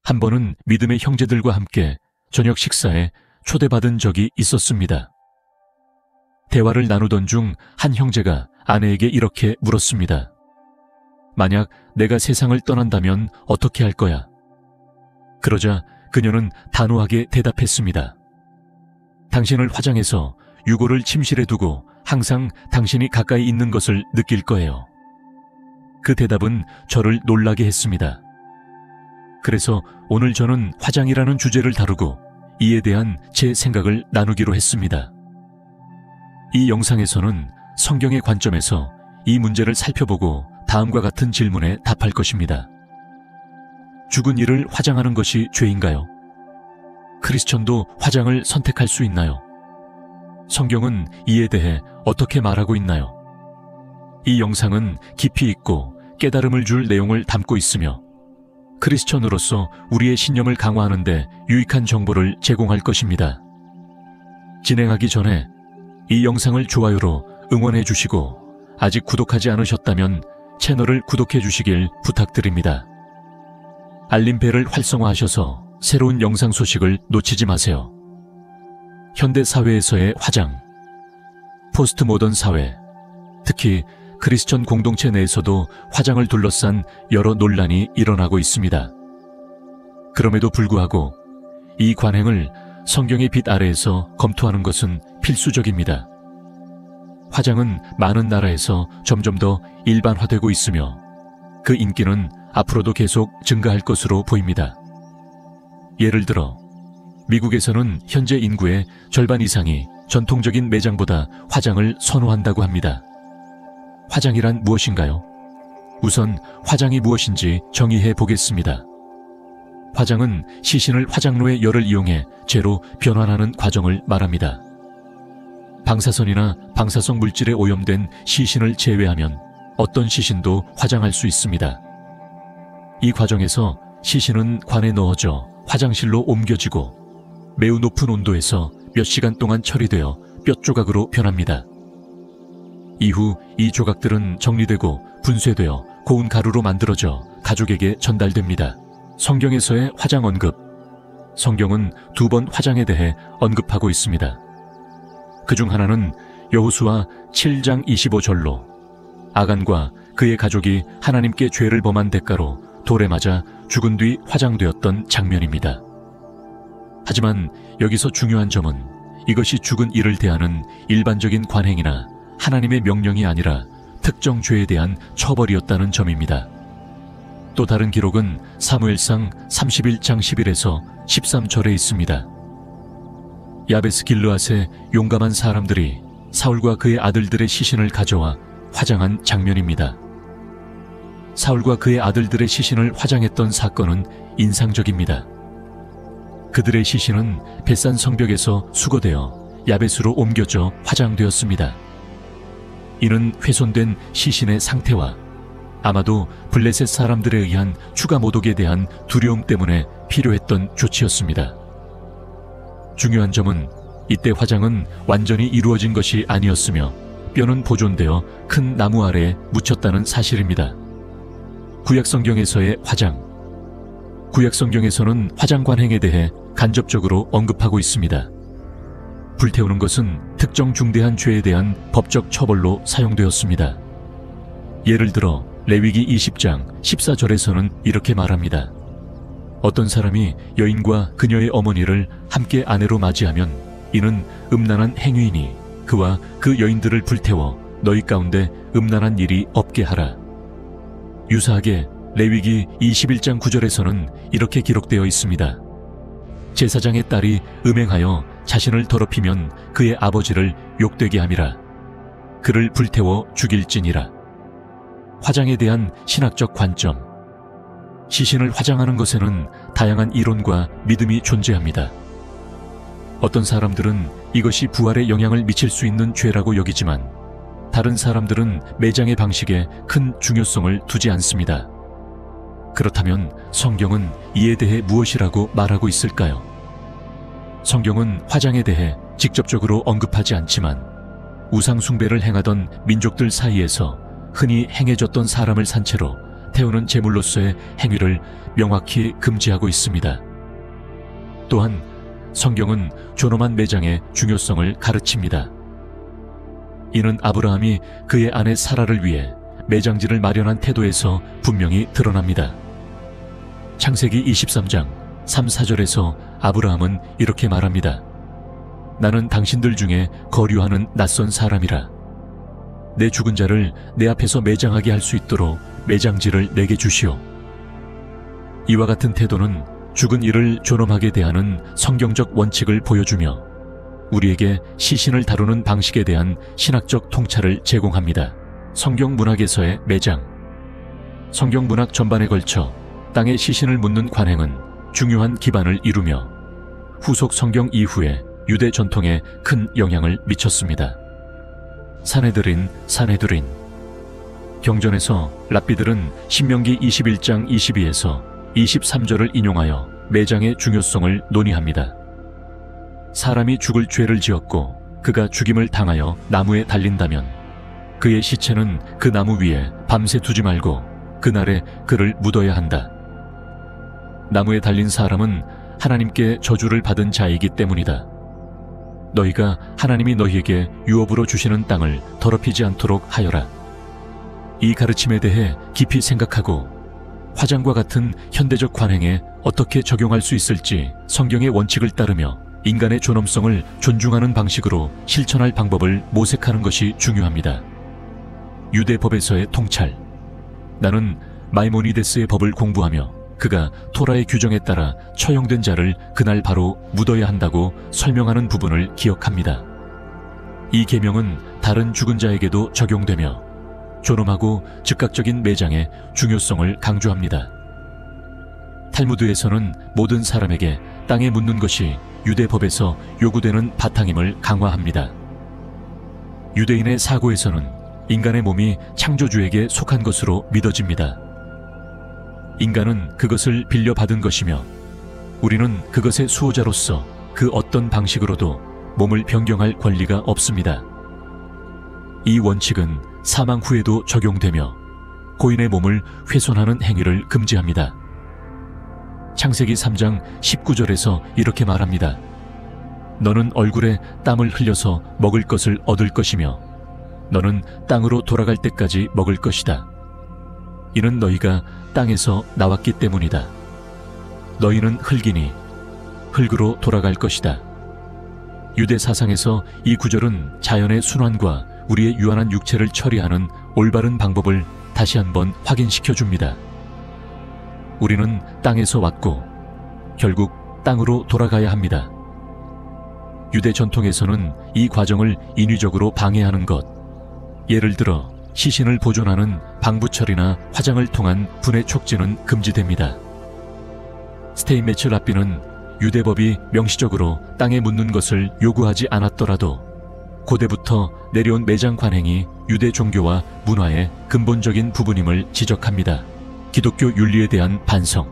한 번은 믿음의 형제들과 함께 저녁 식사에 초대받은 적이 있었습니다. 대화를 나누던 중 한 형제가 아내에게 이렇게 물었습니다. 만약 내가 세상을 떠난다면 어떻게 할 거야? 그러자 그녀는 단호하게 대답했습니다. 당신을 화장해서 유골을 침실에 두고 항상 당신이 가까이 있는 것을 느낄 거예요. 그 대답은 저를 놀라게 했습니다. 그래서 오늘 저는 화장이라는 주제를 다루고 이에 대한 제 생각을 나누기로 했습니다. 이 영상에서는 성경의 관점에서 이 문제를 살펴보고 다음과 같은 질문에 답할 것입니다. 죽은 이를 화장하는 것이 죄인가요? 크리스천도 화장을 선택할 수 있나요? 성경은 이에 대해 어떻게 말하고 있나요? 이 영상은 깊이 있고 깨달음을 줄 내용을 담고 있으며 크리스천으로서 우리의 신념을 강화하는 데 유익한 정보를 제공할 것입니다. 진행하기 전에 이 영상을 좋아요로 응원해 주시고 아직 구독하지 않으셨다면 채널을 구독해 주시길 부탁드립니다. 알림벨을 활성화하셔서 새로운 영상 소식을 놓치지 마세요. 현대 사회에서의 화장, 포스트 모던 사회, 특히 크리스천 공동체 내에서도 화장을 둘러싼 여러 논란이 일어나고 있습니다. 그럼에도 불구하고 이 관행을 성경의 빛 아래에서 검토하는 것은 필수적입니다. 화장은 많은 나라에서 점점 더 일반화되고 있으며 그 인기는 앞으로도 계속 증가할 것으로 보입니다. 예를 들어 미국에서는 현재 인구의 절반 이상이 전통적인 매장보다 화장을 선호한다고 합니다. 화장이란 무엇인가요? 우선 화장이 무엇인지 정의해 보겠습니다. 화장은 시신을 화장로의 열을 이용해 재로 변환하는 과정을 말합니다. 방사선이나 방사성 물질에 오염된 시신을 제외하면 어떤 시신도 화장할 수 있습니다. 이 과정에서 시신은 관에 넣어져 화장실로 옮겨지고 매우 높은 온도에서 몇 시간 동안 처리되어 뼈 조각으로 변합니다. 이후 이 조각들은 정리되고 분쇄되어 고운 가루로 만들어져 가족에게 전달됩니다. 성경에서의 화장 언급. 성경은 2번 화장에 대해 언급하고 있습니다. 그중 하나는 여호수아 7장 25절로 아간과 그의 가족이 하나님께 죄를 범한 대가로 돌에 맞아 죽은 뒤 화장되었던 장면입니다. 하지만 여기서 중요한 점은 이것이 죽은 이를 대하는 일반적인 관행이나 하나님의 명령이 아니라 특정 죄에 대한 처벌이었다는 점입니다. 또 다른 기록은 사무엘상 31장 10일에서 13절에 있습니다. 야베스 길르앗의 용감한 사람들이 사울과 그의 아들들의 시신을 가져와 화장한 장면입니다. 사울과 그의 아들들의 시신을 화장했던 사건은 인상적입니다. 그들의 시신은 벳산 성벽에서 수거되어 야베스로 옮겨져 화장되었습니다. 이는 훼손된 시신의 상태와 아마도 블레셋 사람들에 의한 추가 모독에 대한 두려움 때문에 필요했던 조치였습니다. 중요한 점은 이때 화장은 완전히 이루어진 것이 아니었으며 뼈는 보존되어 큰 나무 아래에 묻혔다는 사실입니다. 구약성경에서의 화장. 구약성경에서는 화장 관행에 대해 간접적으로 언급하고 있습니다. 불태우는 것은 특정 중대한 죄에 대한 법적 처벌로 사용되었습니다. 예를 들어 레위기 20장 14절에서는 이렇게 말합니다. 어떤 사람이 여인과 그녀의 어머니를 함께 아내로 맞이하면 이는 음란한 행위이니 그와 그 여인들을 불태워 너희 가운데 음란한 일이 없게 하라. 유사하게 레위기 21장 9절에서는 이렇게 기록되어 있습니다. 제사장의 딸이 음행하여 자신을 더럽히면 그의 아버지를 욕되게 함이라. 그를 불태워 죽일지니라. 화장에 대한 신학적 관점. 시신을 화장하는 것에는 다양한 이론과 믿음이 존재합니다. 어떤 사람들은 이것이 부활에 영향을 미칠 수 있는 죄라고 여기지만 다른 사람들은 매장의 방식에 큰 중요성을 두지 않습니다. 그렇다면 성경은 이에 대해 무엇이라고 말하고 있을까요? 성경은 화장에 대해 직접적으로 언급하지 않지만 우상 숭배를 행하던 민족들 사이에서 흔히 행해졌던 사람을 산채로 태우는 제물로서의 행위를 명확히 금지하고 있습니다. 또한 성경은 존엄한 매장의 중요성을 가르칩니다. 이는 아브라함이 그의 아내 사라를 위해 매장지를 마련한 태도에서 분명히 드러납니다. 창세기 23장 3, 4절에서 아브라함은 이렇게 말합니다. 나는 당신들 중에 거류하는 낯선 사람이라. 내 죽은 자를 내 앞에서 매장하게 할 수 있도록 매장지를 내게 주시오. 이와 같은 태도는 죽은 이를 존엄하게 대하는 성경적 원칙을 보여주며 우리에게 시신을 다루는 방식에 대한 신학적 통찰을 제공합니다. 성경 문학에서의 매장. 성경 문학 전반에 걸쳐 땅에 시신을 묻는 관행은 중요한 기반을 이루며 후속 성경 이후에 유대 전통에 큰 영향을 미쳤습니다. 사내들인. 경전에서 랍비들은 신명기 21장 22에서 23절을 인용하여 매장의 중요성을 논의합니다. 사람이 죽을 죄를 지었고 그가 죽임을 당하여 나무에 달린다면 그의 시체는 그 나무 위에 밤새 두지 말고 그날에 그를 묻어야 한다. 나무에 달린 사람은 하나님께 저주를 받은 자이기 때문이다. 너희가 하나님이 너희에게 유업으로 주시는 땅을 더럽히지 않도록 하여라. 이 가르침에 대해 깊이 생각하고 화장과 같은 현대적 관행에 어떻게 적용할 수 있을지 성경의 원칙을 따르며 인간의 존엄성을 존중하는 방식으로 실천할 방법을 모색하는 것이 중요합니다. 유대 법에서의 통찰. 나는 마이모니데스의 법을 공부하며 그가 토라의 규정에 따라 처형된 자를 그날 바로 묻어야 한다고 설명하는 부분을 기억합니다. 이 계명은 다른 죽은 자에게도 적용되며 존엄하고 즉각적인 매장의 중요성을 강조합니다. 탈무드에서는 모든 사람에게 땅에 묻는 것이 유대법에서 요구되는 바탕임을 강화합니다. 유대인의 사고에서는 인간의 몸이 창조주에게 속한 것으로 믿어집니다. 인간은 그것을 빌려받은 것이며 우리는 그것의 수호자로서 그 어떤 방식으로도 몸을 변경할 권리가 없습니다. 이 원칙은 사망 후에도 적용되며 고인의 몸을 훼손하는 행위를 금지합니다. 창세기 3장 19절에서 이렇게 말합니다. 너는 얼굴에 땀을 흘려서 먹을 것을 얻을 것이며 너는 땅으로 돌아갈 때까지 먹을 것이다. 이는 너희가 땅에서 나왔기 때문이다. 너희는 흙이니 흙으로 돌아갈 것이다. 유대 사상에서 이 구절은 자연의 순환과 우리의 유한한 육체를 처리하는 올바른 방법을 다시 한번 확인시켜 줍니다. 우리는 땅에서 왔고 결국 땅으로 돌아가야 합니다. 유대 전통에서는 이 과정을 인위적으로 방해하는 것, 예를 들어 시신을 보존하는 방부처리나 화장을 통한 분해 촉진은 금지됩니다. 스테인메츠 랍비는 유대법이 명시적으로 땅에 묻는 것을 요구하지 않았더라도 고대부터 내려온 매장 관행이 유대 종교와 문화의 근본적인 부분임을 지적합니다. 기독교 윤리에 대한 반성.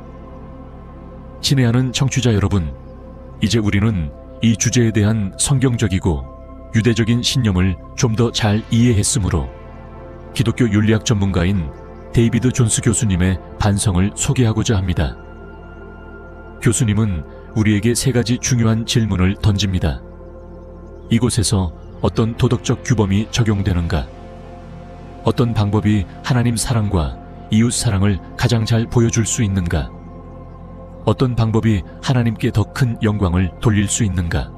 친애하는 청취자 여러분, 이제 우리는 이 주제에 대한 성경적이고 유대적인 신념을 좀 더 잘 이해했으므로 기독교 윤리학 전문가인 데이비드 존스 교수님의 반성을 소개하고자 합니다. 교수님은 우리에게 세 가지 중요한 질문을 던집니다. 이곳에서 어떤 도덕적 규범이 적용되는가? 어떤 방법이 하나님 사랑과 이웃 사랑을 가장 잘 보여줄 수 있는가? 어떤 방법이 하나님께 더 큰 영광을 돌릴 수 있는가?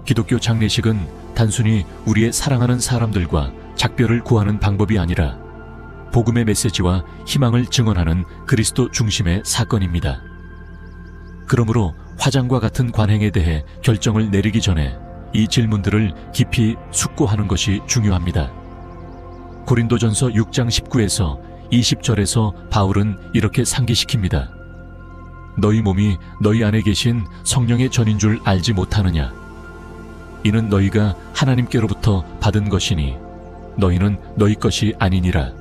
기독교 장례식은 단순히 우리의 사랑하는 사람들과 작별을 구하는 방법이 아니라 복음의 메시지와 희망을 증언하는 그리스도 중심의 사건입니다. 그러므로 화장과 같은 관행에 대해 결정을 내리기 전에 이 질문들을 깊이 숙고하는 것이 중요합니다. 고린도전서 6장 19에서 20절에서 바울은 이렇게 상기시킵니다. 너희 몸이 너희 안에 계신 성령의 전인 줄 알지 못하느냐? 이는 너희가 하나님께로부터 받은 것이니 너희는 너희 것이 아니니라.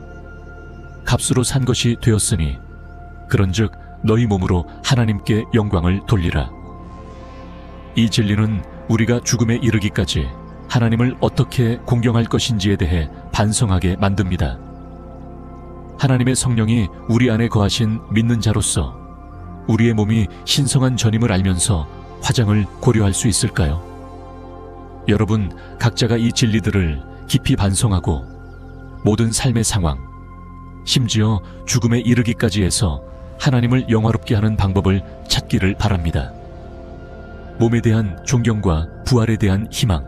값으로 산 것이 되었으니 그런즉 너희 몸으로 하나님께 영광을 돌리라. 이 진리는 우리가 죽음에 이르기까지 하나님을 어떻게 공경할 것인지에 대해 반성하게 만듭니다. 하나님의 성령이 우리 안에 거하신 믿는 자로서 우리의 몸이 신성한 전임을 알면서 화장을 고려할 수 있을까요? 여러분, 각자가 이 진리들을 깊이 반성하고 모든 삶의 상황, 심지어 죽음에 이르기까지 해서 하나님을 영화롭게 하는 방법을 찾기를 바랍니다. 몸에 대한 존경과 부활에 대한 희망,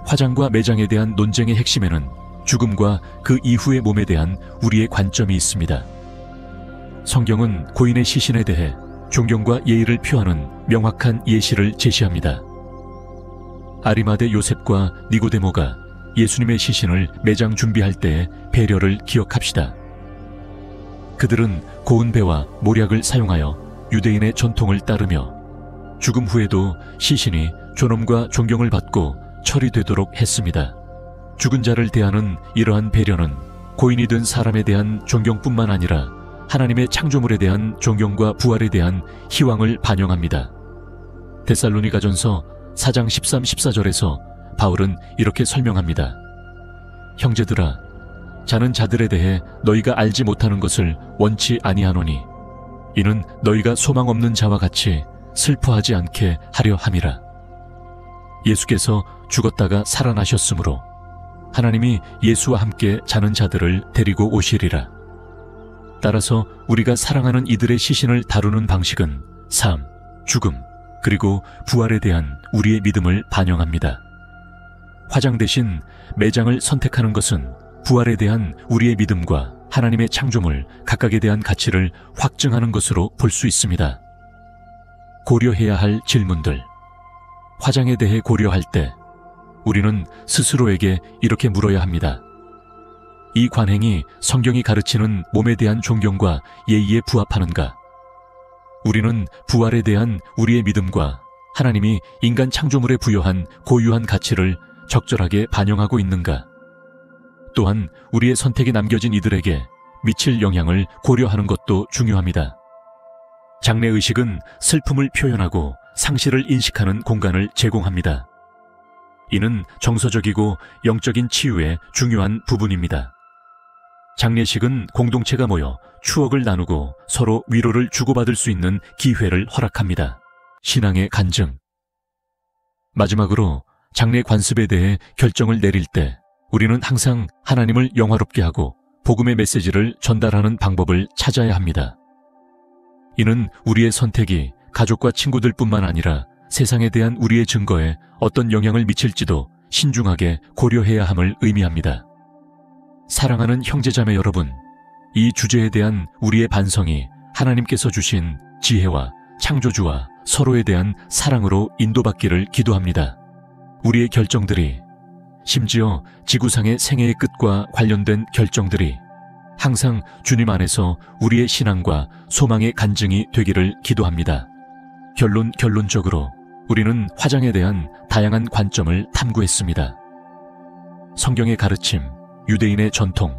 화장과 매장에 대한 논쟁의 핵심에는 죽음과 그 이후의 몸에 대한 우리의 관점이 있습니다. 성경은 고인의 시신에 대해 존경과 예의를 표하는 명확한 예시를 제시합니다. 아리마대 요셉과 니고데모가 예수님의 시신을 매장 준비할 때의 배려를 기억합시다. 그들은 고운 배와 모략을 사용하여 유대인의 전통을 따르며 죽음 후에도 시신이 존엄과 존경을 받고 처리되도록 했습니다. 죽은 자를 대하는 이러한 배려는 고인이 된 사람에 대한 존경뿐만 아니라 하나님의 창조물에 대한 존경과 부활에 대한 희망을 반영합니다. 데살로니가전서 4장 13, 14절에서 바울은 이렇게 설명합니다. 형제들아, 자는 자들에 대해 너희가 알지 못하는 것을 원치 아니하노니 이는 너희가 소망 없는 자와 같이 슬퍼하지 않게 하려 함이라. 예수께서 죽었다가 살아나셨으므로 하나님이 예수와 함께 자는 자들을 데리고 오시리라. 따라서 우리가 사랑하는 이들의 시신을 다루는 방식은 삶, 죽음, 그리고 부활에 대한 우리의 믿음을 반영합니다. 화장 대신 매장을 선택하는 것은 부활에 대한 우리의 믿음과 하나님의 창조물 각각에 대한 가치를 확증하는 것으로 볼 수 있습니다. 고려해야 할 질문들. 화장에 대해 고려할 때 우리는 스스로에게 이렇게 물어야 합니다. 이 관행이 성경이 가르치는 몸에 대한 존경과 예의에 부합하는가? 우리는 부활에 대한 우리의 믿음과 하나님이 인간 창조물에 부여한 고유한 가치를 적절하게 반영하고 있는가? 또한 우리의 선택이 남겨진 이들에게 미칠 영향을 고려하는 것도 중요합니다. 장례의식은 슬픔을 표현하고 상실을 인식하는 공간을 제공합니다. 이는 정서적이고 영적인 치유의 중요한 부분입니다. 장례식은 공동체가 모여 추억을 나누고 서로 위로를 주고받을 수 있는 기회를 허락합니다. 신앙의 간증. 마지막으로 장례 관습에 대해 결정을 내릴 때 우리는 항상 하나님을 영화롭게 하고 복음의 메시지를 전달하는 방법을 찾아야 합니다. 이는 우리의 선택이 가족과 친구들뿐만 아니라 세상에 대한 우리의 증거에 어떤 영향을 미칠지도 신중하게 고려해야 함을 의미합니다. 사랑하는 형제자매 여러분, 이 주제에 대한 우리의 반성이 하나님께서 주신 지혜와 창조주와 서로에 대한 사랑으로 인도받기를 기도합니다. 우리의 결정들이, 심지어 지구상의 생애의 끝과 관련된 결정들이 항상 주님 안에서 우리의 신앙과 소망의 간증이 되기를 기도합니다. 결론적으로 우리는 화장에 대한 다양한 관점을 탐구했습니다. 성경의 가르침, 유대인의 전통,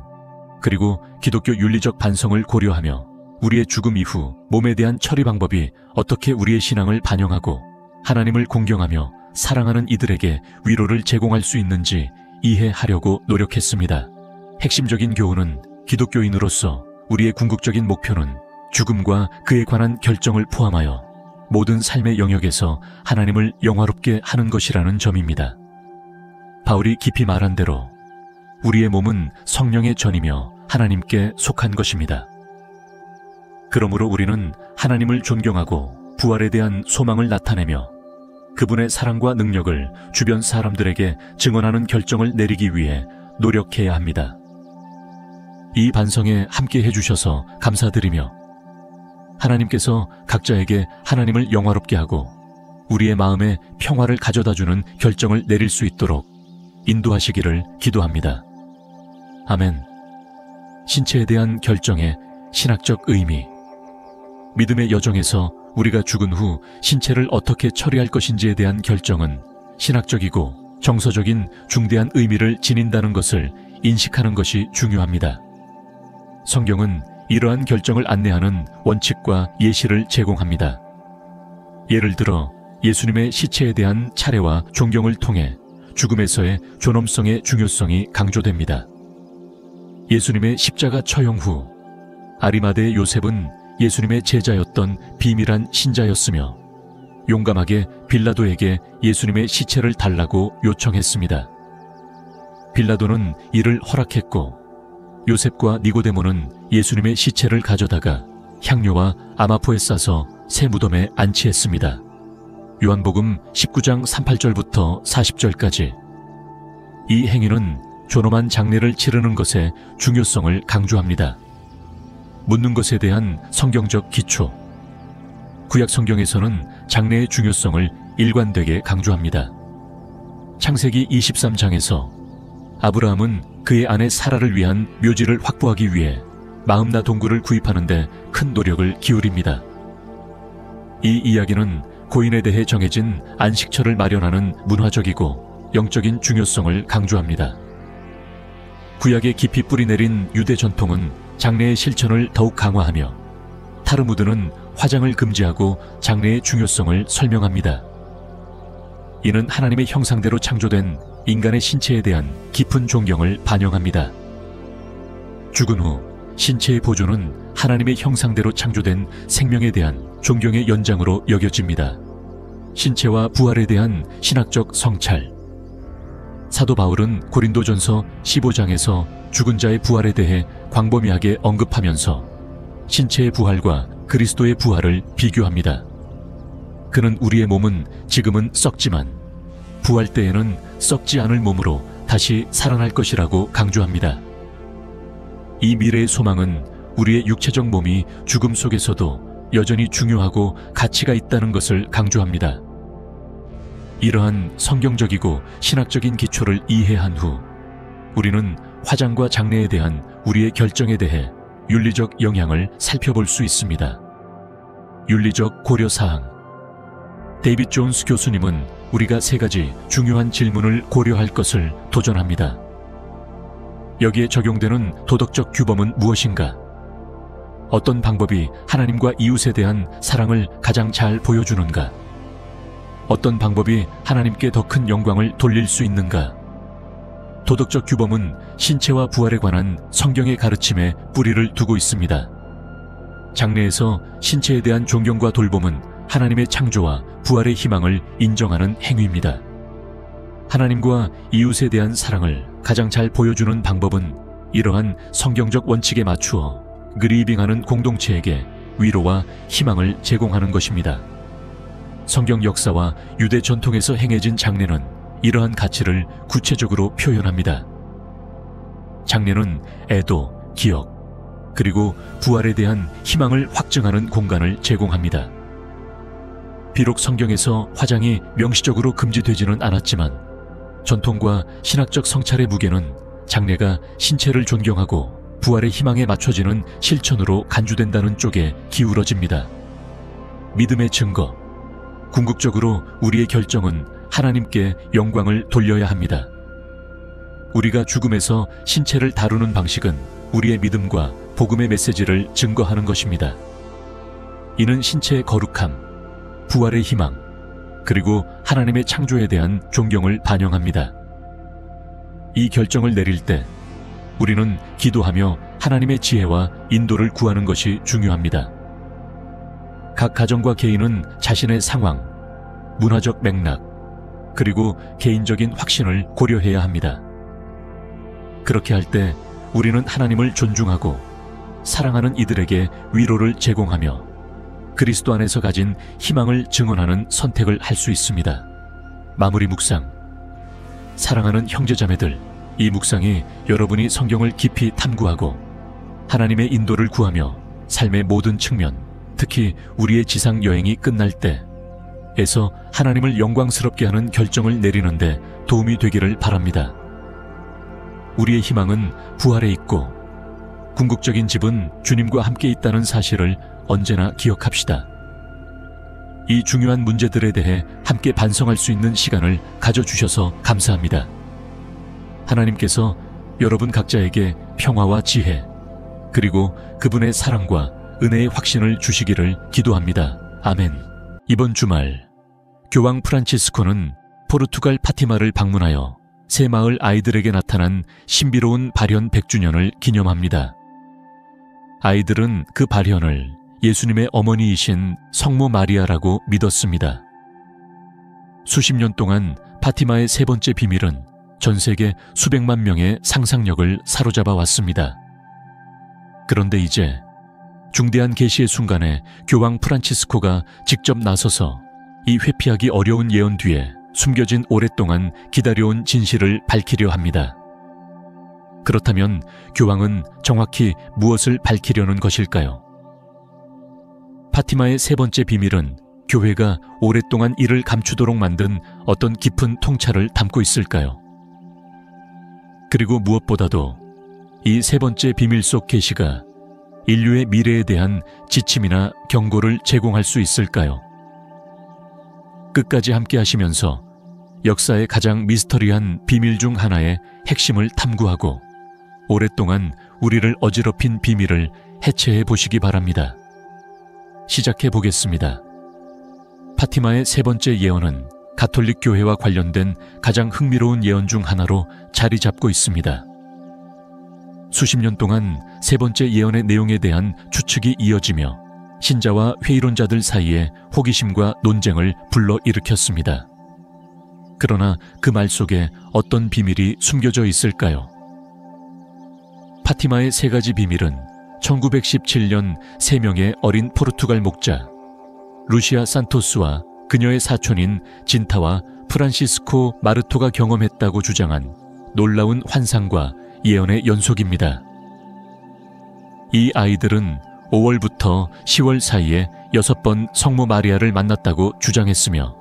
그리고 기독교 윤리적 반성을 고려하며 우리의 죽음 이후 몸에 대한 처리 방법이 어떻게 우리의 신앙을 반영하고 하나님을 공경하며 사랑하는 이들에게 위로를 제공할 수 있는지 이해하려고 노력했습니다. 핵심적인 교훈은 기독교인으로서 우리의 궁극적인 목표는 죽음과 그에 관한 결정을 포함하여 모든 삶의 영역에서 하나님을 영화롭게 하는 것이라는 점입니다. 바울이 깊이 말한 대로 우리의 몸은 성령의 전이며 하나님께 속한 것입니다. 그러므로 우리는 하나님을 존경하고 부활에 대한 소망을 나타내며 그분의 사랑과 능력을 주변 사람들에게 증언하는 결정을 내리기 위해 노력해야 합니다. 이 반성에 함께 해주셔서 감사드리며 하나님께서 각자에게 하나님을 영화롭게 하고 우리의 마음에 평화를 가져다주는 결정을 내릴 수 있도록 인도하시기를 기도합니다. 아멘. 신체에 대한 결정의 신학적 의미. 믿음의 여정에서 우리가 죽은 후 신체를 어떻게 처리할 것인지에 대한 결정은 신학적이고 정서적인 중대한 의미를 지닌다는 것을 인식하는 것이 중요합니다. 성경은 이러한 결정을 안내하는 원칙과 예시를 제공합니다. 예를 들어 예수님의 시체에 대한 차례와 존경을 통해 죽음에서의 존엄성의 중요성이 강조됩니다. 예수님의 십자가 처형 후 아리마대의 요셉은 예수님의 제자였던 비밀한 신자였으며 용감하게 빌라도에게 예수님의 시체를 달라고 요청했습니다. 빌라도는 이를 허락했고 요셉과 니고데모는 예수님의 시체를 가져다가 향료와 아마포에 싸서 새 무덤에 안치했습니다. 요한복음 19장 38절부터 40절까지. 이 행위는 존엄한 장례를 치르는 것의 중요성을 강조합니다. 묻는 것에 대한 성경적 기초. 구약 성경에서는 장례의 중요성을 일관되게 강조합니다. 창세기 23장에서 아브라함은 그의 아내 사라를 위한 묘지를 확보하기 위해 마음나 동굴을 구입하는 데 큰 노력을 기울입니다. 이 이야기는 고인에 대해 정해진 안식처를 마련하는 문화적이고 영적인 중요성을 강조합니다. 구약에 깊이 뿌리내린 유대 전통은 장례의 실천을 더욱 강화하며 타르무드는 화장을 금지하고 장례의 중요성을 설명합니다. 이는 하나님의 형상대로 창조된 인간의 신체에 대한 깊은 존경을 반영합니다. 죽은 후 신체의 보존은 하나님의 형상대로 창조된 생명에 대한 존경의 연장으로 여겨집니다. 신체와 부활에 대한 신학적 성찰. 사도 바울은 고린도전서 15장에서 죽은 자의 부활에 대해 광범위하게 언급하면서 신체의 부활과 그리스도의 부활을 비교합니다. 그는 우리의 몸은 지금은 썩지만 부활 때에는 썩지 않을 몸으로 다시 살아날 것이라고 강조합니다. 이 미래의 소망은 우리의 육체적 몸이 죽음 속에서도 여전히 중요하고 가치가 있다는 것을 강조합니다. 이러한 성경적이고 신학적인 기초를 이해한 후 우리는 화장과 장례에 대한 우리의 결정에 대해 윤리적 영향을 살펴볼 수 있습니다. 윤리적 고려사항. 데이빗 존스 교수님은 우리가 3가지 중요한 질문을 고려할 것을 도전합니다. 여기에 적용되는 도덕적 규범은 무엇인가? 어떤 방법이 하나님과 이웃에 대한 사랑을 가장 잘 보여주는가? 어떤 방법이 하나님께 더 큰 영광을 돌릴 수 있는가? 도덕적 규범은 신체와 부활에 관한 성경의 가르침에 뿌리를 두고 있습니다. 장례에서 신체에 대한 존경과 돌봄은 하나님의 창조와 부활의 희망을 인정하는 행위입니다. 하나님과 이웃에 대한 사랑을 가장 잘 보여주는 방법은 이러한 성경적 원칙에 맞추어 그리빙하는 공동체에게 위로와 희망을 제공하는 것입니다. 성경 역사와 유대 전통에서 행해진 장례는 이러한 가치를 구체적으로 표현합니다. 장례는 애도, 기억, 그리고 부활에 대한 희망을 확증하는 공간을 제공합니다. 비록 성경에서 화장이 명시적으로 금지되지는 않았지만 전통과 신학적 성찰의 무게는 장례가 신체를 존경하고 부활의 희망에 맞춰지는 실천으로 간주된다는 쪽에 기울어집니다. 믿음의 증거. 궁극적으로 우리의 결정은 하나님께 영광을 돌려야 합니다. 우리가 죽음에서 신체를 다루는 방식은 우리의 믿음과 복음의 메시지를 증거하는 것입니다. 이는 신체의 거룩함, 부활의 희망, 그리고 하나님의 창조에 대한 존경을 반영합니다. 이 결정을 내릴 때 우리는 기도하며 하나님의 지혜와 인도를 구하는 것이 중요합니다. 각 가정과 개인은 자신의 상황, 문화적 맥락, 그리고 개인적인 확신을 고려해야 합니다. 그렇게 할 때 우리는 하나님을 존중하고 사랑하는 이들에게 위로를 제공하며 그리스도 안에서 가진 희망을 증언하는 선택을 할 수 있습니다. 마무리 묵상. 사랑하는 형제자매들, 이 묵상이 여러분이 성경을 깊이 탐구하고 하나님의 인도를 구하며 삶의 모든 측면, 특히 우리의 지상 여행이 끝날 때에서 하나님을 영광스럽게 하는 결정을 내리는데 도움이 되기를 바랍니다. 우리의 희망은 부활에 있고 궁극적인 집은 주님과 함께 있다는 사실을 언제나 기억합시다. 이 중요한 문제들에 대해 함께 반성할 수 있는 시간을 가져주셔서 감사합니다. 하나님께서 여러분 각자에게 평화와 지혜, 그리고 그분의 사랑과 은혜의 확신을 주시기를 기도합니다. 아멘. 이번 주말 교황 프란치스코는 포르투갈 파티마를 방문하여 새마을 아이들에게 나타난 신비로운 발현 100주년을 기념합니다. 아이들은 그 발현을 예수님의 어머니이신 성모 마리아라고 믿었습니다. 수십 년 동안 파티마의 세 번째 비밀은 전 세계 수백만 명의 상상력을 사로잡아 왔습니다. 그런데 이제 중대한 계시의 순간에 교황 프란치스코가 직접 나서서 이 회피하기 어려운 예언 뒤에 숨겨진 오랫동안 기다려온 진실을 밝히려 합니다. 그렇다면 교황은 정확히 무엇을 밝히려는 것일까요? 파티마의 세 번째 비밀은 교회가 오랫동안 이를 감추도록 만든 어떤 깊은 통찰을 담고 있을까요? 그리고 무엇보다도 이 세 번째 비밀 속 계시가 인류의 미래에 대한 지침이나 경고를 제공할 수 있을까요? 끝까지 함께 하시면서 역사의 가장 미스터리한 비밀 중 하나의 핵심을 탐구하고 오랫동안 우리를 어지럽힌 비밀을 해체해 보시기 바랍니다. 시작해 보겠습니다. 파티마의 세 번째 예언은 가톨릭 교회와 관련된 가장 흥미로운 예언 중 하나로 자리 잡고 있습니다. 수십 년 동안 세 번째 예언의 내용에 대한 추측이 이어지며 신자와 회의론자들 사이에 호기심과 논쟁을 불러일으켰습니다. 그러나 그 말 속에 어떤 비밀이 숨겨져 있을까요? 파티마의 세 가지 비밀은 1917년 세 명의 어린 포르투갈 목자 루시아 산토스와 그녀의 사촌인 진타와 프란시스코 마르토가 경험했다고 주장한 놀라운 환상과 예언의 연속입니다. 이 아이들은 5월부터 10월 사이에 6번 성모 마리아를 만났다고 주장했으며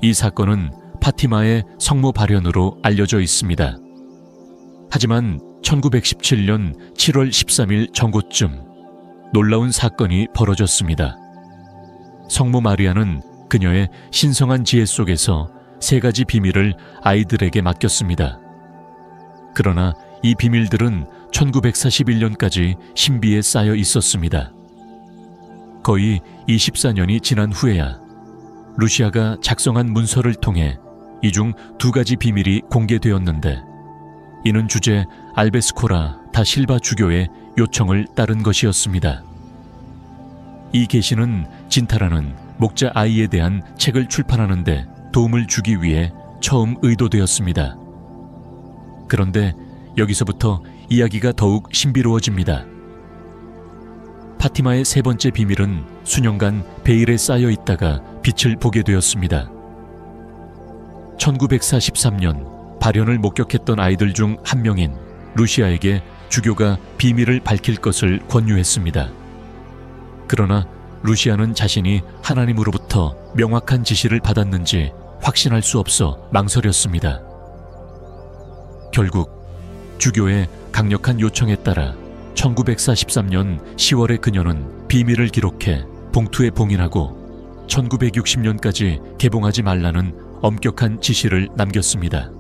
이 사건은 파티마의 성모 발현으로 알려져 있습니다. 하지만 1917년 7월 13일 정오쯤 놀라운 사건이 벌어졌습니다. 성모 마리아는 그녀의 신성한 지혜 속에서 세 가지 비밀을 아이들에게 맡겼습니다. 그러나 이 비밀들은 1941년까지 신비에 쌓여 있었습니다. 거의 24년이 지난 후에야 루시아가 작성한 문서를 통해 이 중 두 가지 비밀이 공개되었는데 이는 주제 알베스코라 다 실바 주교의 요청을 따른 것이었습니다. 이 계시는 진타라는 목자 아이에 대한 책을 출판하는 데 도움을 주기 위해 처음 의도되었습니다. 그런데 여기서부터 이야기가 더욱 신비로워집니다. 파티마의 세 번째 비밀은 수년간 베일에 쌓여 있다가 빛을 보게 되었습니다. 1943년 발현을 목격했던 아이들 중 한 명인 루시아에게 주교가 비밀을 밝힐 것을 권유했습니다. 그러나 루시아는 자신이 하나님으로부터 명확한 지시를 받았는지 확신할 수 없어 망설였습니다. 결국 주교의 강력한 요청에 따라 1943년 10월에 그녀는 비밀을 기록해 봉투에 봉인하고 1960년까지 개봉하지 말라는 엄격한 지시를 남겼습니다.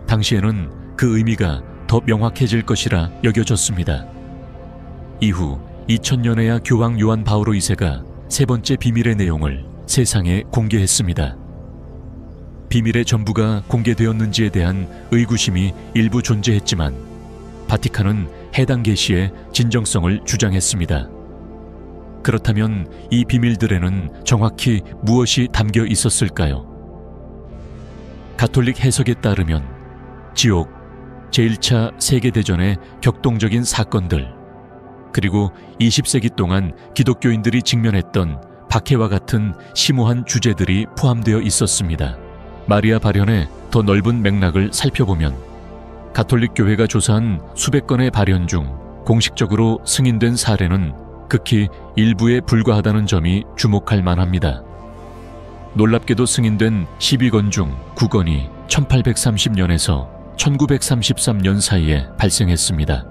당시에는 그 의미가 더 명확해질 것이라 여겨졌습니다. 이후 2000년에야 교황 요한 바오로 2세가 세 번째 비밀의 내용을 세상에 공개했습니다. 비밀의 전부가 공개되었는지에 대한 의구심이 일부 존재했지만 바티칸은 해당 계시의 진정성을 주장했습니다. 그렇다면 이 비밀들에는 정확히 무엇이 담겨 있었을까요? 가톨릭 해석에 따르면 지옥, 제1차 세계대전의 격동적인 사건들, 그리고 20세기 동안 기독교인들이 직면했던 박해와 같은 심오한 주제들이 포함되어 있었습니다. 마리아 발현의 더 넓은 맥락을 살펴보면 가톨릭 교회가 조사한 수백 건의 발현 중 공식적으로 승인된 사례는 극히 일부에 불과하다는 점이 주목할 만합니다. 놀랍게도 승인된 12건 중 9건이 1830년에서 1933년 사이에 발생했습니다.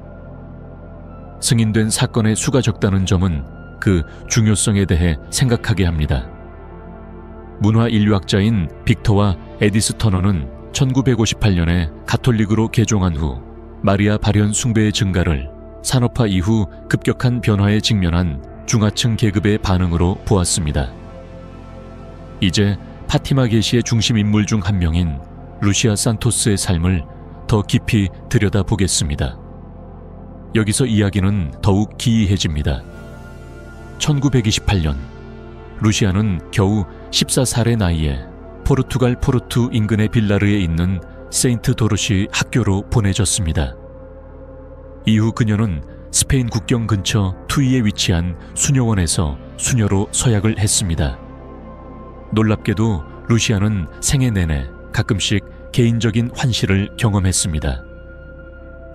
승인된 사건의 수가 적다는 점은 그 중요성에 대해 생각하게 합니다. 문화인류학자인 빅터와 에디스 터너는 1958년에 가톨릭으로 개종한 후 마리아 발현 숭배의 증가를 산업화 이후 급격한 변화에 직면한 중하층 계급의 반응으로 보았습니다. 이제 파티마 계시의 중심 인물 중 한 명인 루시아 산토스의 삶을 더 깊이 들여다보겠습니다. 여기서 이야기는 더욱 기이해집니다. 1928년 루시아는 겨우 14살의 나이에 포르투갈 포르투 인근의 빌라르에 있는 세인트 도르시 학교로 보내졌습니다. 이후 그녀는 스페인 국경 근처 투이에 위치한 수녀원에서 수녀로 서약을 했습니다. 놀랍게도 루시아는 생애 내내 가끔씩 개인적인 환시를 경험했습니다.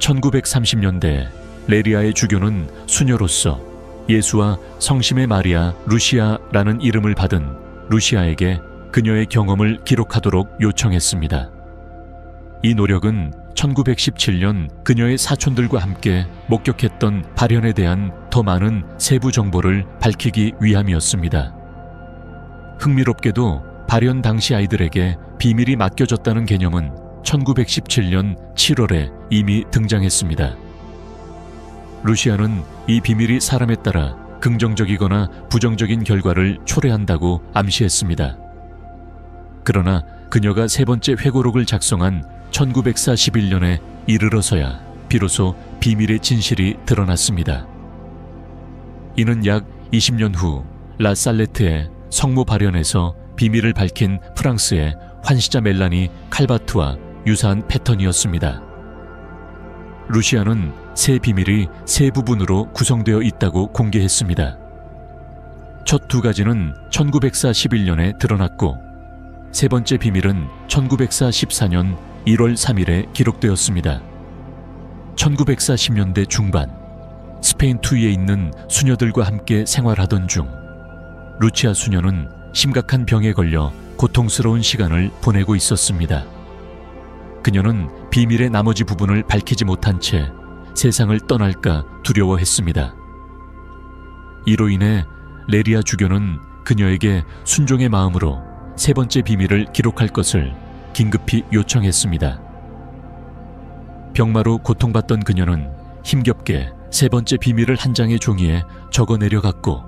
1930년대 레리아의 주교는 수녀로서 예수와 성심의 마리아 루시아라는 이름을 받은 루시아에게 그녀의 경험을 기록하도록 요청했습니다. 이 노력은 1917년 그녀의 사촌들과 함께 목격했던 발현에 대한 더 많은 세부 정보를 밝히기 위함이었습니다. 흥미롭게도 발현 당시 아이들에게 비밀이 맡겨졌다는 개념은 1917년 7월에 이미 등장했습니다. 루시아는 이 비밀이 사람에 따라 긍정적이거나 부정적인 결과를 초래한다고 암시했습니다. 그러나 그녀가 세 번째 회고록을 작성한 1941년에 이르러서야 비로소 비밀의 진실이 드러났습니다. 이는 약 20년 후 라살레트의 성모 발현에서 비밀을 밝힌 프랑스의 환시자 멜라니 칼바트와 유사한 패턴이었습니다. 루시아는 세 비밀이 세 부분으로 구성되어 있다고 공개했습니다. 첫 두 가지는 1941년에 드러났고 세 번째 비밀은 1944년 1월 3일에 기록되었습니다. 1940년대 중반 스페인 투이에 있는 수녀들과 함께 생활하던 중 루치아 수녀는 심각한 병에 걸려 고통스러운 시간을 보내고 있었습니다. 그녀는 비밀의 나머지 부분을 밝히지 못한 채 세상을 떠날까 두려워했습니다. 이로 인해 레리아 주교는 그녀에게 순종의 마음으로 세 번째 비밀을 기록할 것을 긴급히 요청했습니다. 병마로 고통받던 그녀는 힘겹게 세 번째 비밀을 한 장의 종이에 적어 내려갔고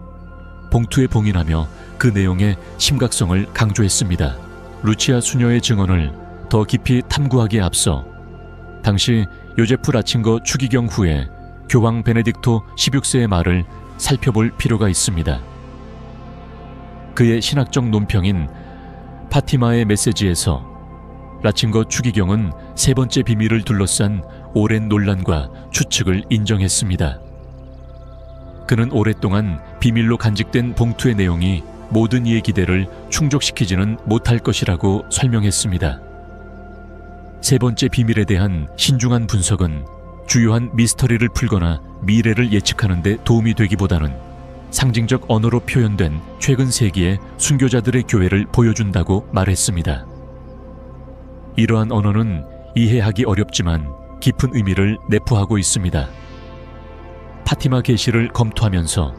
봉투에 봉인하며 그 내용의 심각성을 강조했습니다. 루치아 수녀의 증언을 더 깊이 탐구하기에 앞서 당시 요제프 라친거 추기경 후에 교황 베네딕토 16세의 말을 살펴볼 필요가 있습니다. 그의 신학적 논평인 파티마의 메시지에서 라친거 추기경은 세 번째 비밀을 둘러싼 오랜 논란과 추측을 인정했습니다. 그는 오랫동안 비밀로 간직된 봉투의 내용이 모든 이의 기대를 충족시키지는 못할 것이라고 설명했습니다. 세 번째 비밀에 대한 신중한 분석은 주요한 미스터리를 풀거나 미래를 예측하는 데 도움이 되기보다는 상징적 언어로 표현된 최근 세기의 순교자들의 교회를 보여준다고 말했습니다. 이러한 언어는 이해하기 어렵지만 깊은 의미를 내포하고 있습니다. 파티마 계시를 검토하면서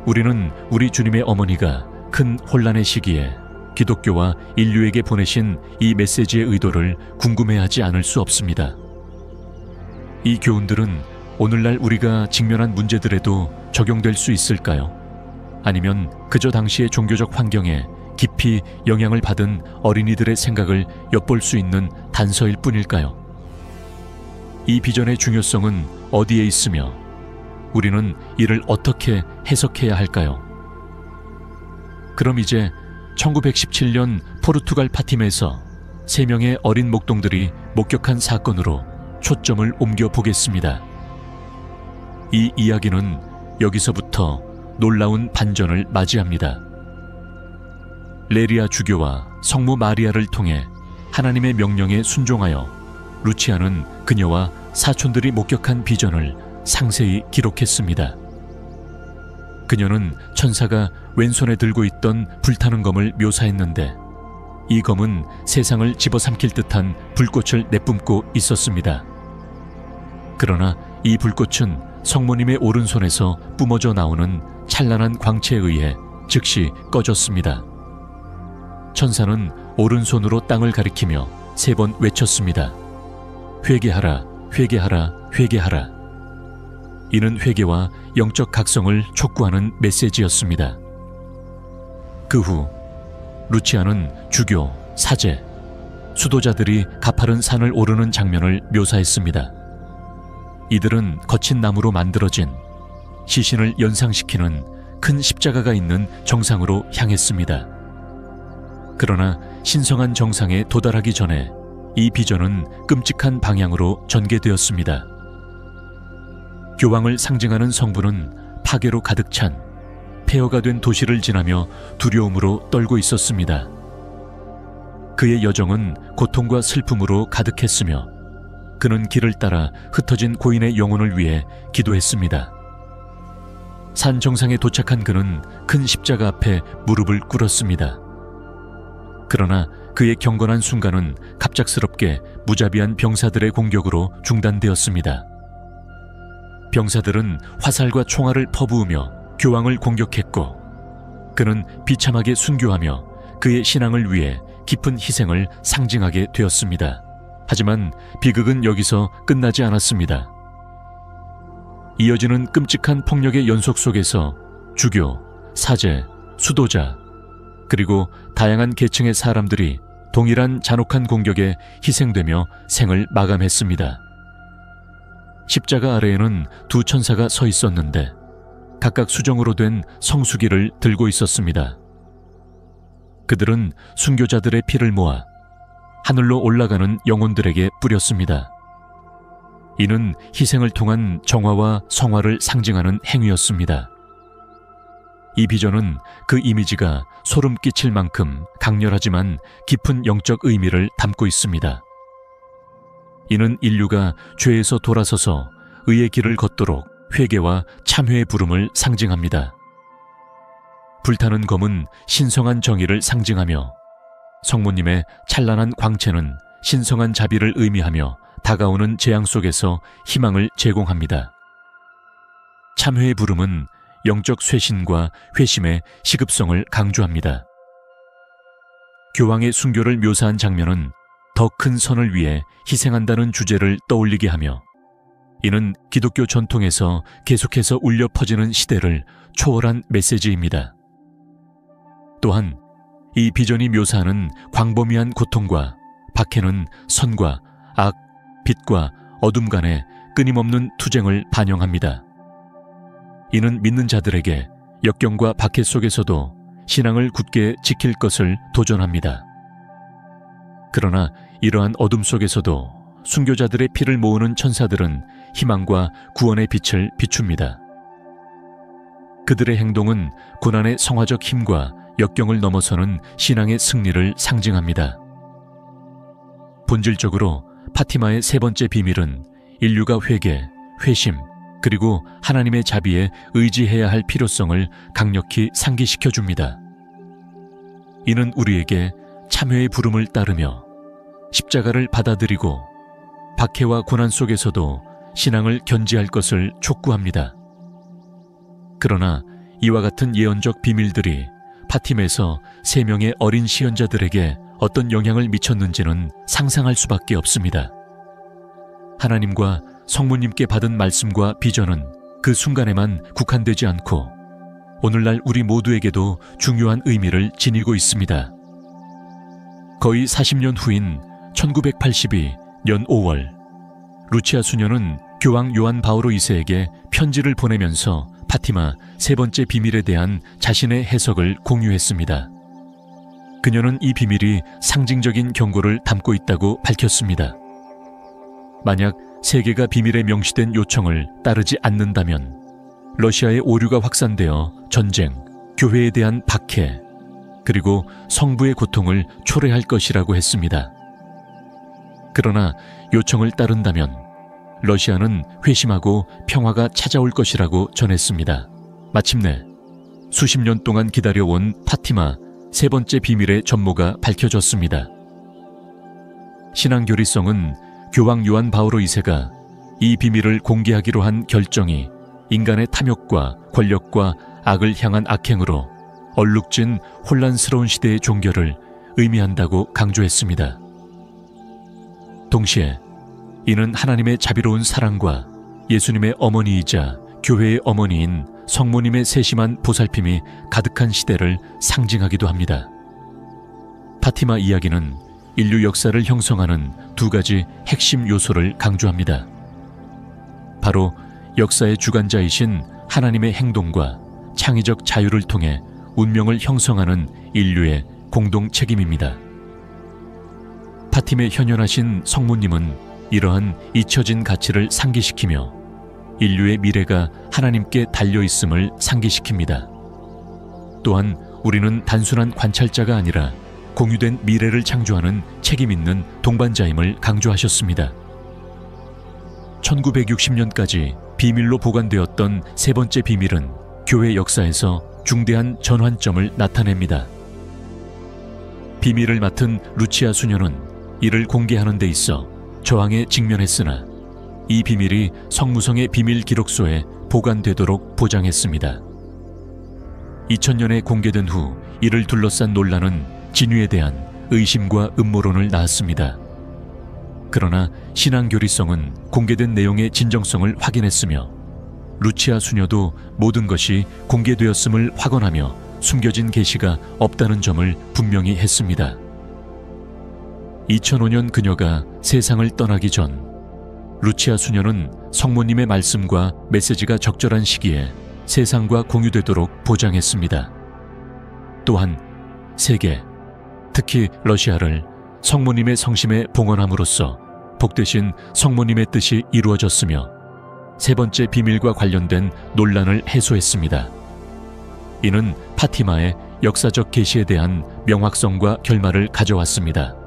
우리는 우리 주님의 어머니가 큰 혼란의 시기에 기독교와 인류에게 보내신 이 메시지의 의도를 궁금해하지 않을 수 없습니다. 이 교훈들은 오늘날 우리가 직면한 문제들에도 적용될 수 있을까요? 아니면 그저 당시의 종교적 환경에 깊이 영향을 받은 어린이들의 생각을 엿볼 수 있는 단서일 뿐일까요? 이 비전의 중요성은 어디에 있으며 우리는 이를 어떻게 해석해야 할까요? 그럼 이제 1917년 포르투갈 파팀에서 3명의 어린 목동들이 목격한 사건으로 초점을 옮겨 보겠습니다. 이 이야기는 여기서부터 놀라운 반전을 맞이합니다. 레리아 주교와 성모 마리아를 통해 하나님의 명령에 순종하여 루치아는 그녀와 사촌들이 목격한 비전을 상세히 기록했습니다. 그녀는 천사가 왼손에 들고 있던 불타는 검을 묘사했는데 이 검은 세상을 집어삼킬 듯한 불꽃을 내뿜고 있었습니다. 그러나 이 불꽃은 성모님의 오른손에서 뿜어져 나오는 찬란한 광채에 의해 즉시 꺼졌습니다. 천사는 오른손으로 땅을 가리키며 3번 외쳤습니다. 회개하라, 회개하라, 회개하라. 이는 회개와 영적 각성을 촉구하는 메시지였습니다. 그 후 루치아는 주교, 사제, 수도자들이 가파른 산을 오르는 장면을 묘사했습니다. 이들은 거친 나무로 만들어진 시신을 연상시키는 큰 십자가가 있는 정상으로 향했습니다. 그러나 신성한 정상에 도달하기 전에 이 비전은 끔찍한 방향으로 전개되었습니다. 교황을 상징하는 성부는 파괴로 가득 찬 폐허가 된 도시를 지나며 두려움으로 떨고 있었습니다. 그의 여정은 고통과 슬픔으로 가득했으며 그는 길을 따라 흩어진 고인의 영혼을 위해 기도했습니다. 산 정상에 도착한 그는 큰 십자가 앞에 무릎을 꿇었습니다. 그러나 그의 경건한 순간은 갑작스럽게 무자비한 병사들의 공격으로 중단되었습니다. 병사들은 화살과 총알을 퍼부으며 교황을 공격했고 그는 비참하게 순교하며 그의 신앙을 위해 깊은 희생을 상징하게 되었습니다. 하지만 비극은 여기서 끝나지 않았습니다. 이어지는 끔찍한 폭력의 연속 속에서 주교, 사제, 수도자, 그리고 다양한 계층의 사람들이 동일한 잔혹한 공격에 희생되며 생을 마감했습니다. 십자가 아래에는 두 천사가 서 있었는데 각각 수정으로 된 성수기를 들고 있었습니다. 그들은 순교자들의 피를 모아 하늘로 올라가는 영혼들에게 뿌렸습니다. 이는 희생을 통한 정화와 성화를 상징하는 행위였습니다. 이 비전은 그 이미지가 소름 끼칠 만큼 강렬하지만 깊은 영적 의미를 담고 있습니다. 이는 인류가 죄에서 돌아서서 의의 길을 걷도록 회개와 참회의 부름을 상징합니다. 불타는 검은 신성한 정의를 상징하며 성모님의 찬란한 광채는 신성한 자비를 의미하며 다가오는 재앙 속에서 희망을 제공합니다. 참회의 부름은 영적 쇄신과 회심의 시급성을 강조합니다. 교황의 순교를 묘사한 장면은 더 큰 선을 위해 희생한다는 주제를 떠올리게 하며 이는 기독교 전통에서 계속해서 울려 퍼지는 시대를 초월한 메시지입니다. 또한 이 비전이 묘사하는 광범위한 고통과 박해는 선과 악, 빛과 어둠 간의 끊임없는 투쟁을 반영합니다. 이는 믿는 자들에게 역경과 박해 속에서도 신앙을 굳게 지킬 것을 도전합니다. 그러나 이러한 어둠 속에서도 순교자들의 피를 모으는 천사들은 희망과 구원의 빛을 비춥니다. 그들의 행동은 고난의 성화적 힘과 역경을 넘어서는 신앙의 승리를 상징합니다. 본질적으로 파티마의 세 번째 비밀은 인류가 회개, 회심, 그리고 하나님의 자비에 의지해야 할 필요성을 강력히 상기시켜줍니다. 이는 우리에게 참회의 부름을 따르며 십자가를 받아들이고 박해와 고난 속에서도 신앙을 견지할 것을 촉구합니다. 그러나 이와 같은 예언적 비밀들이 파팀에서 3명의 어린 시연자들에게 어떤 영향을 미쳤는지는 상상할 수밖에 없습니다. 하나님과 성모님께 받은 말씀과 비전은 그 순간에만 국한되지 않고 오늘날 우리 모두에게도 중요한 의미를 지니고 있습니다. 거의 40년 후인 1982년 5월, 루치아 수녀는 교황 요한 바오로 2세에게 편지를 보내면서 파티마 세 번째 비밀에 대한 자신의 해석을 공유했습니다. 그녀는 이 비밀이 상징적인 경고를 담고 있다고 밝혔습니다. 만약 세계가 비밀에 명시된 요청을 따르지 않는다면 러시아의 오류가 확산되어 전쟁, 교회에 대한 박해, 그리고 성부의 고통을 초래할 것이라고 했습니다. 그러나 요청을 따른다면 러시아는 회심하고 평화가 찾아올 것이라고 전했습니다. 마침내 수십 년 동안 기다려온 파티마 세 번째 비밀의 전모가 밝혀졌습니다. 신앙교리성은 교황 요한 바오로 2세가 이 비밀을 공개하기로 한 결정이 인간의 탐욕과 권력과 악을 향한 악행으로 얼룩진 혼란스러운 시대의 종결을 의미한다고 강조했습니다. 동시에 이는 하나님의 자비로운 사랑과 예수님의 어머니이자 교회의 어머니인 성모님의 세심한 보살핌이 가득한 시대를 상징하기도 합니다. 파티마 이야기는 인류 역사를 형성하는 두 가지 핵심 요소를 강조합니다. 바로 역사의 주관자이신 하나님의 행동과 창의적 자유를 통해 운명을 형성하는 인류의 공동 책임입니다. 파팀에 현현하신 성모님은 이러한 잊혀진 가치를 상기시키며 인류의 미래가 하나님께 달려있음을 상기시킵니다. 또한 우리는 단순한 관찰자가 아니라 공유된 미래를 창조하는 책임있는 동반자임을 강조하셨습니다. 1960년까지 비밀로 보관되었던 세 번째 비밀은 교회 역사에서 중대한 전환점을 나타냅니다. 비밀을 맡은 루치아 수녀는 이를 공개하는 데 있어 저항에 직면했으나 이 비밀이 성무성의 비밀 기록소에 보관되도록 보장했습니다. 2000년에 공개된 후 이를 둘러싼 논란은 진위에 대한 의심과 음모론을 낳았습니다. 그러나 신앙교리성은 공개된 내용의 진정성을 확인했으며 루치아 수녀도 모든 것이 공개되었음을 확언하며 숨겨진 계시가 없다는 점을 분명히 했습니다. 2005년 그녀가 세상을 떠나기 전 루치아 수녀는 성모님의 말씀과 메시지가 적절한 시기에 세상과 공유되도록 보장했습니다. 또한 세계, 특히 러시아를 성모님의 성심에 봉헌함으로써 복되신 성모님의 뜻이 이루어졌으며 세 번째 비밀과 관련된 논란을 해소했습니다. 이는 파티마의 역사적 계시에 대한 명확성과 결말을 가져왔습니다.